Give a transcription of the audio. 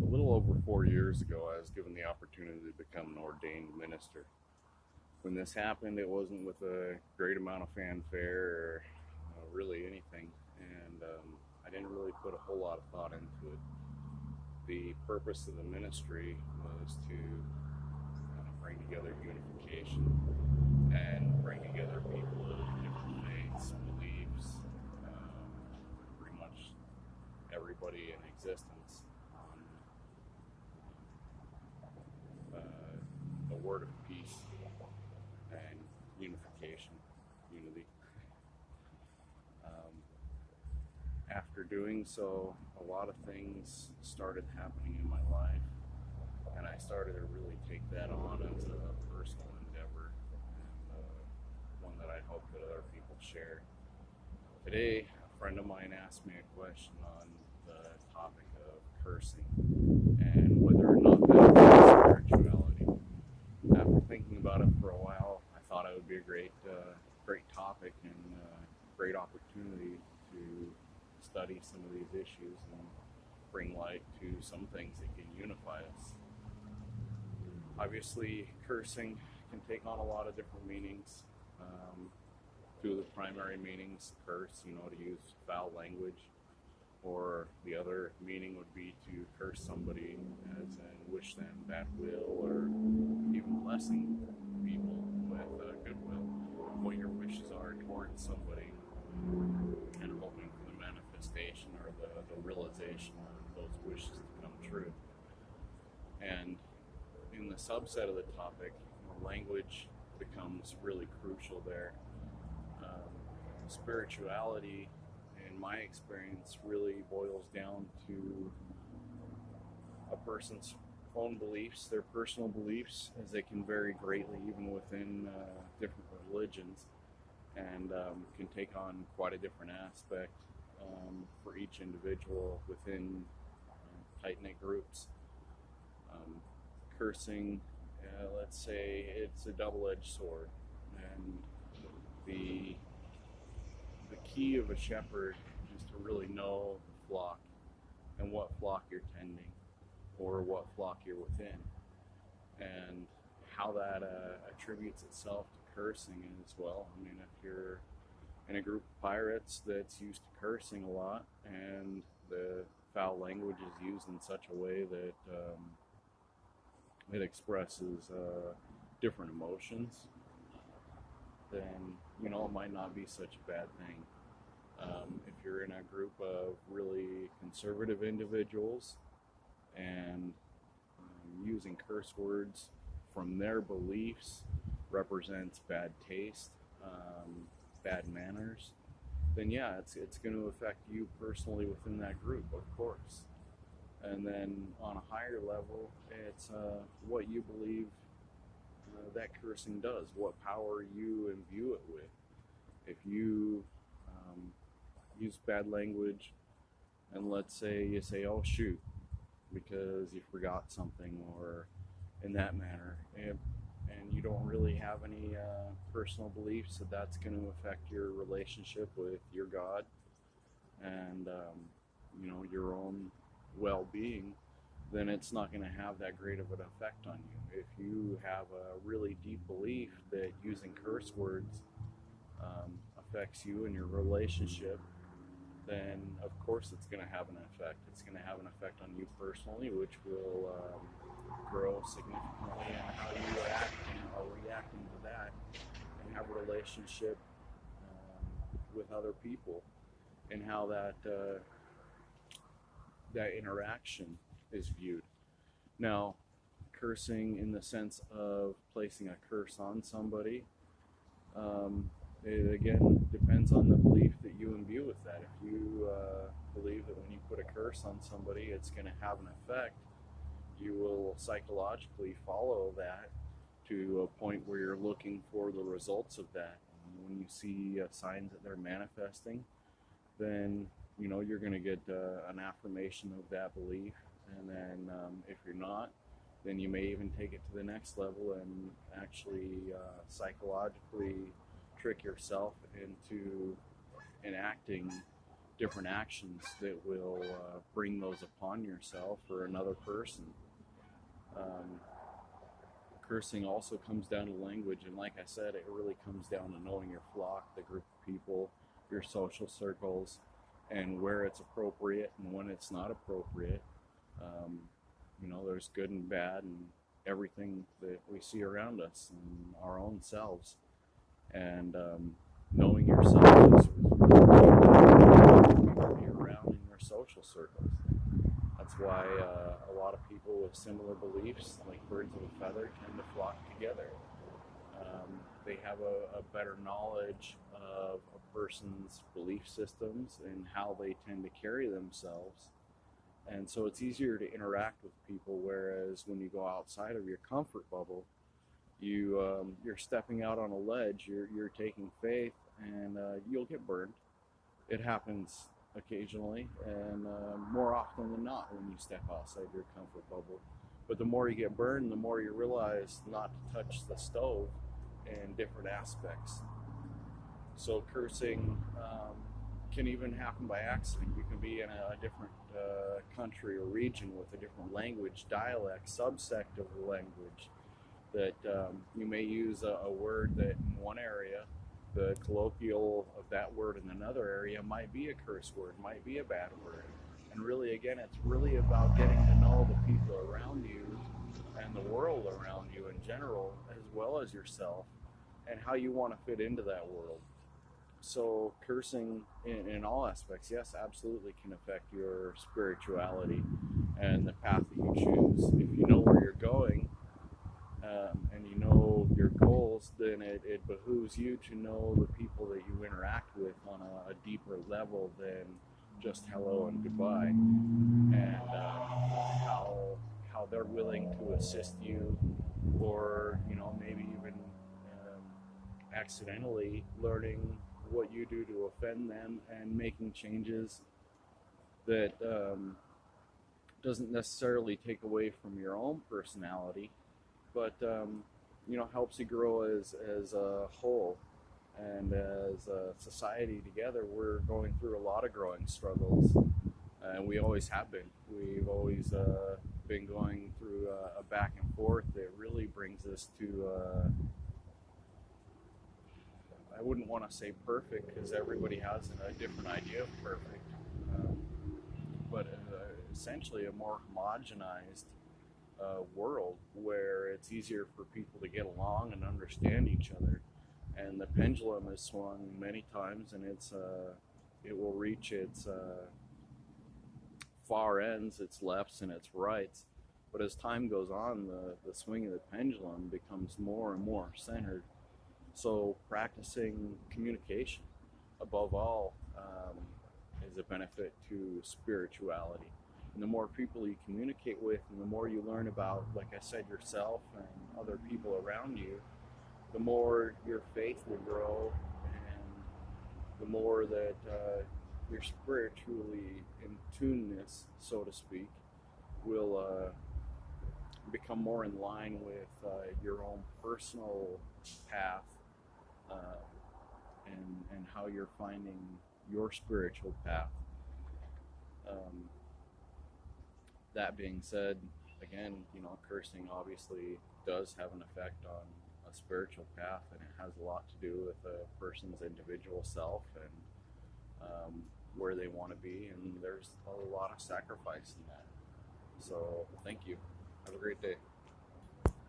little over 4 years ago, I was given the opportunity to become an ordained minister. When this happened, it wasn't with a great amount of fanfare or really anything, and I didn't really put a whole lot of thought into it. The purpose of the ministry was to bring together unification and bring together people of different faiths, beliefs, pretty much everybody in existence on the word of peace and unification, unity. After doing so, a lot of things started happening in my life, and I started to really take that on as a personal endeavor, and one that I hope that other people share. Today, a friend of mine asked me a question on the topic of cursing and whether or not that is spirituality. After thinking about it for a while, I thought it would be a great topic and great opportunity to study some of these issues and bring light to some things that can unify us. Obviously, cursing can take on a lot of different meanings. Two of the primary meanings: curse, to use foul language, or the other meaning would be to curse somebody as in wish them bad will, or even blessing people with goodwill, what your wishes are towards somebody, and hoping for the manifestation or the realization of those wishes to come true. And in the subset of the topic, language becomes really crucial there. Spirituality, in my experience, really boils down to a person's own beliefs, their personal beliefs, as they can vary greatly even within different religions, and can take on quite a different aspect for each individual within tight-knit groups. Cursing, let's say it's a double-edged sword, and the key of a shepherd is to really know the flock and what flock you're tending, or what flock you're within, and how that attributes itself to cursing as well. I mean, if you're in a group of pirates that's used to cursing a lot, and the foul language is used in such a way that it expresses different emotions, then it might not be such a bad thing. If you're in a group of really conservative individuals and using curse words from their beliefs represents bad taste, bad manners, then yeah, it's going to affect you personally within that group, of course. And then on a higher level, it's what you believe that cursing does, what power you imbue it with. If you use bad language, and let's say you say, "Oh shoot," because you forgot something, or in that manner, and you don't really have any personal beliefs that that's going to affect your relationship with your God and your own well-being, then it's not going to have that great of an effect on you. If you have a really deep belief that using curse words affects you and your relationship, then of course it's going to have an effect. It's going to have an effect on you personally, which will grow significantly in how you act and are reacting to that, and have a relationship with other people, and how that interaction is viewed. Now, cursing in the sense of placing a curse on somebody, it again depends on the belief that you imbue with that. If you believe that when you put a curse on somebody, it's going to have an effect, you will psychologically follow that to a point where you're looking for the results of that. And when you see signs that they're manifesting, then you're going to get an affirmation of that belief. And then if you're not, then you may even take it to the next level and actually psychologically trick yourself into enacting different actions that will bring those upon yourself or another person. Um, Cursing also comes down to language, and like I said, it really comes down to knowing your flock, the group of people, your social circles, and where it's appropriate and when it's not appropriate. Um, there's good and bad and everything that we see around us and our own selves. And knowing yourself is really key around in your social circles. That's why a lot of people with similar beliefs, like birds of a feather, tend to flock together. They have a better knowledge of a person's belief systems and how they tend to carry themselves. And so it's easier to interact with people, whereas when you go outside of your comfort bubble, you're stepping out on a ledge, you're taking faith, and you'll get burned. It happens occasionally, and more often than not when you step outside your comfort bubble. But the more you get burned, the more you realize not to touch the stove in different aspects. So cursing can even happen by accident. You can be in a different country or region with a different language, dialect, subsect of the language, that you may use a word that in one area, the colloquial of that word in another area might be a curse word, might be a bad word. And really, again, it's really about getting to know the people around you and the world around you in general, as well as yourself, and how you want to fit into that world. So cursing in all aspects, yes, absolutely can affect your spirituality and the path that you choose. If you know where you're going, and you know your goals, then it behooves you to know the people that you interact with on a deeper level than just hello and goodbye, and how they're willing to assist you, or maybe even accidentally learning what you do to offend them and making changes that doesn't necessarily take away from your own personality, but helps you grow as a whole, and as a society together. We're going through a lot of growing struggles, and we always have been. We've always been going through a back and forth that really brings us to I wouldn't want to say perfect, because everybody has a different idea of perfect, um, but essentially a more homogenized world where it's easier for people to get along and understand each other. And the pendulum has swung many times, and it will reach its far ends, its lefts and its rights. But as time goes on, the swing of the pendulum becomes more and more centered. So practicing communication, above all, is a benefit to spirituality. And the more people you communicate with, and the more you learn about, like I said, yourself and other people around you, the more your faith will grow, and the more that your spiritually in tuneness, so to speak, will become more in line with your own personal path, and how you're finding your spiritual path. Um, that being said, again, cursing obviously does have an effect on a spiritual path, and it has a lot to do with a person's individual self and where they want to be, and there's a lot of sacrifice in that. So thank you. Have a great day.